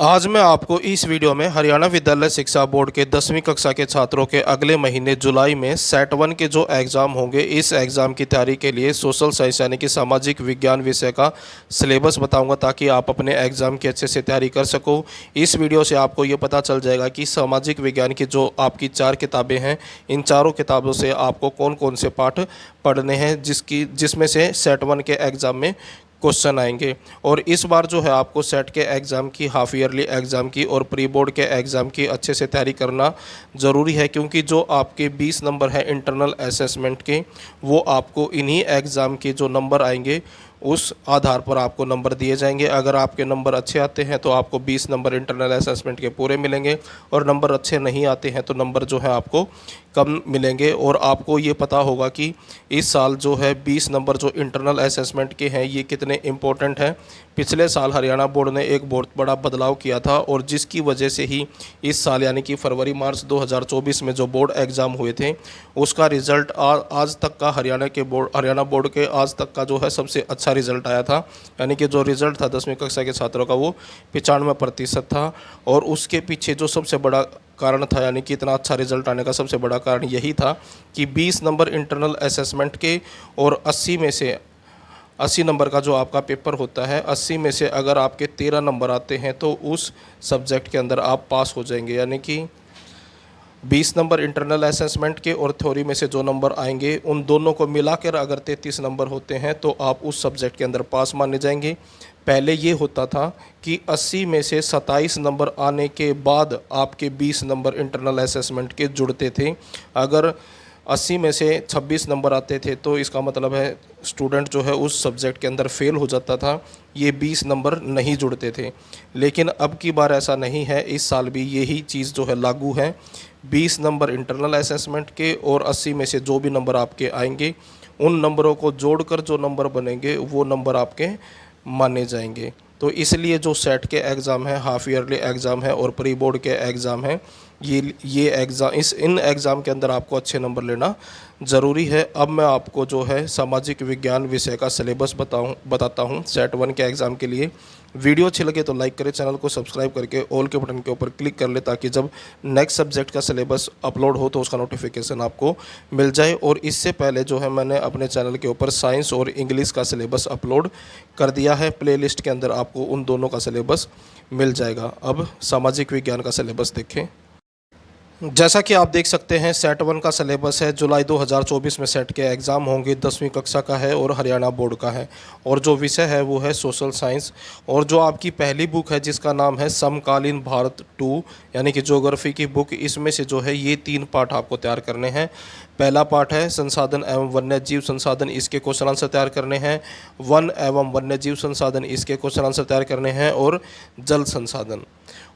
आज मैं आपको इस वीडियो में हरियाणा विद्यालय शिक्षा बोर्ड के 10वीं कक्षा के छात्रों के अगले महीने जुलाई में सेट 1 के जो एग्ज़ाम होंगे, इस एग्ज़ाम की तैयारी के लिए सोशल साइंस यानी कि सामाजिक विज्ञान विषय का सिलेबस बताऊंगा, ताकि आप अपने एग्ज़ाम की अच्छे से तैयारी कर सको। इस वीडियो से आपको ये पता चल जाएगा कि सामाजिक विज्ञान की जो आपकी 4 किताबें हैं, इन चारों किताबों से आपको कौन कौन से पाठ पढ़ने हैं, जिसमें से सेट 1 के एग्ज़ाम में क्वेश्चन आएंगे। और इस बार जो है आपको सेट के एग्ज़ाम की, हाफ ईयरली एग्ज़ाम की और प्री बोर्ड के एग्ज़ाम की अच्छे से तैयारी करना ज़रूरी है, क्योंकि जो आपके 20 नंबर हैं इंटरनल असेसमेंट के, वो आपको इन्हीं एग्ज़ाम के जो नंबर आएंगे उस आधार पर आपको नंबर दिए जाएंगे। अगर आपके नंबर अच्छे आते हैं तो आपको 20 नंबर इंटरनल असेसमेंट के पूरे मिलेंगे, और नंबर अच्छे नहीं आते हैं तो नंबर जो है आपको कम मिलेंगे। और आपको ये पता होगा कि इस साल जो है 20 नंबर जो इंटरनल असेसमेंट के हैं, ये कितने इम्पोर्टेंट हैं। पिछले साल हरियाणा बोर्ड ने एक बहुत बड़ा बदलाव किया था, और जिसकी वजह से ही इस साल यानी कि फरवरी मार्च 2024 में जो बोर्ड एग्ज़ाम हुए थे, उसका रिज़ल्ट आज तक का हरियाणा बोर्ड के आज तक का जो है सबसे अच्छा रिज़ल्ट आया था। यानी कि जो रिज़ल्ट था 10वीं कक्षा के छात्रों का, वो 95% था। और उसके पीछे जो सबसे बड़ा कारण था, यानी कि इतना अच्छा रिज़ल्ट आने का सबसे बड़ा कारण यही था कि 20 नंबर इंटरनल असेसमेंट के और 80 नंबर का जो आपका पेपर होता है, 80 में से अगर आपके 13 नंबर आते हैं तो उस सब्जेक्ट के अंदर आप पास हो जाएंगे। यानी कि 20 नंबर इंटरनल असेसमेंट के और थ्योरी में से जो नंबर आएंगे, उन दोनों को मिलाकर अगर 33 नंबर होते हैं तो आप उस सब्जेक्ट के अंदर पास माने जाएंगे। पहले ये होता था कि 80 में से 27 नंबर आने के बाद आपके 20 नंबर इंटरनल असेसमेंट के जुड़ते थे। अगर 80 में से 26 नंबर आते थे तो इसका मतलब है स्टूडेंट जो है उस सब्जेक्ट के अंदर फेल हो जाता था, ये 20 नंबर नहीं जुड़ते थे। लेकिन अब की बार ऐसा नहीं है, इस साल भी यही चीज़ जो है लागू है। 20 नंबर इंटरनल असेसमेंट के और 80 में से जो भी नंबर आपके आएंगे, उन नंबरों को जोड़कर जो नंबर बनेंगे वो नंबर आपके माने जाएंगे। तो इसलिए जो सेट के एग्ज़ाम है, हाफ ईयरली एग्ज़ाम है और प्री बोर्ड के एग्ज़ाम हैं, ये एग्ज़ाम इन एग्ज़ाम के अंदर आपको अच्छे नंबर लेना ज़रूरी है। अब मैं आपको जो है सामाजिक विज्ञान विषय का सिलेबस बताता हूँ सेट 1 के एग्ज़ाम के लिए। वीडियो अच्छी लगे तो लाइक करें, चैनल को सब्सक्राइब करके ऑल के बटन के ऊपर क्लिक कर ले, ताकि जब नेक्स्ट सब्जेक्ट का सिलेबस अपलोड हो तो उसका नोटिफिकेशन आपको मिल जाए। और इससे पहले जो है मैंने अपने चैनल के ऊपर साइंस और इंग्लिश का सिलेबस अपलोड कर दिया है। प्लेलिस्ट के अंदर आपको उन दोनों का सिलेबस मिल जाएगा। अब सामाजिक विज्ञान का सिलेबस देखें। जैसा कि आप देख सकते हैं, सेट 1 का सिलेबस है। जुलाई 2024 में सेट के एग्ज़ाम होंगे, 10वीं कक्षा का है और हरियाणा बोर्ड का है। और जो विषय है वो है सोशल साइंस। और जो आपकी पहली बुक है जिसका नाम है समकालीन भारत 2 यानी कि ज्योग्राफी की बुक, इसमें से जो है ये 3 पाठ आपको तैयार करने हैं। पहला पाठ है संसाधन एवं वन्य जीव संसाधन, इसके क्वेश्चन आंसर तैयार करने हैं। वन एवं वन्य जीव संसाधन, इसके क्वेश्चन आंसर तैयार करने हैं। और जल संसाधन।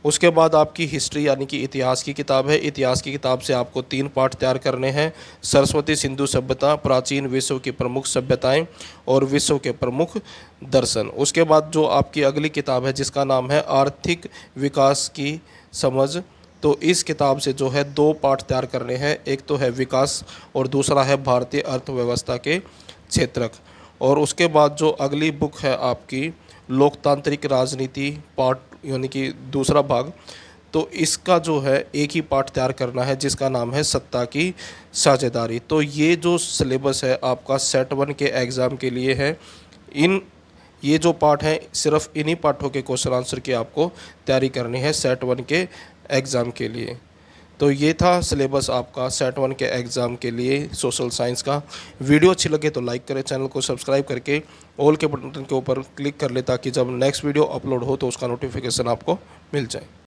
उसके बाद आपकी हिस्ट्री यानी कि इतिहास की किताब है। इतिहास की किताब से आपको 3 पाठ तैयार करने हैं। सरस्वती सिंधु सभ्यता, प्राचीन विश्व की प्रमुख सभ्यताएं और विश्व के प्रमुख दर्शन। उसके बाद जो आपकी अगली किताब है जिसका नाम है आर्थिक विकास की समझ, तो इस किताब से जो है 2 पाठ तैयार करने हैं। एक तो है विकास और दूसरा है भारतीय अर्थव्यवस्था के क्षेत्रक। और उसके बाद जो अगली बुक है आपकी लोकतांत्रिक राजनीति पार्ट यानी कि दूसरा भाग, तो इसका जो है एक ही पाठ तैयार करना है जिसका नाम है सत्ता की साझेदारी। तो ये जो सिलेबस है आपका सेट 1 के एग्ज़ाम के लिए है। ये जो पाठ हैं, सिर्फ इन्हीं पाठों के क्वेश्चन आंसर की आपको तैयारी करनी है सेट 1 के एग्ज़ाम के लिए। तो ये था सिलेबस आपका सेट 1 के एग्ज़ाम के लिए सोशल साइंस का। वीडियो अच्छी लगे तो लाइक करें, चैनल को सब्सक्राइब करके ऑल के बटन के ऊपर क्लिक कर ले, ताकि जब नेक्स्ट वीडियो अपलोड हो तो उसका नोटिफिकेशन आपको मिल जाए।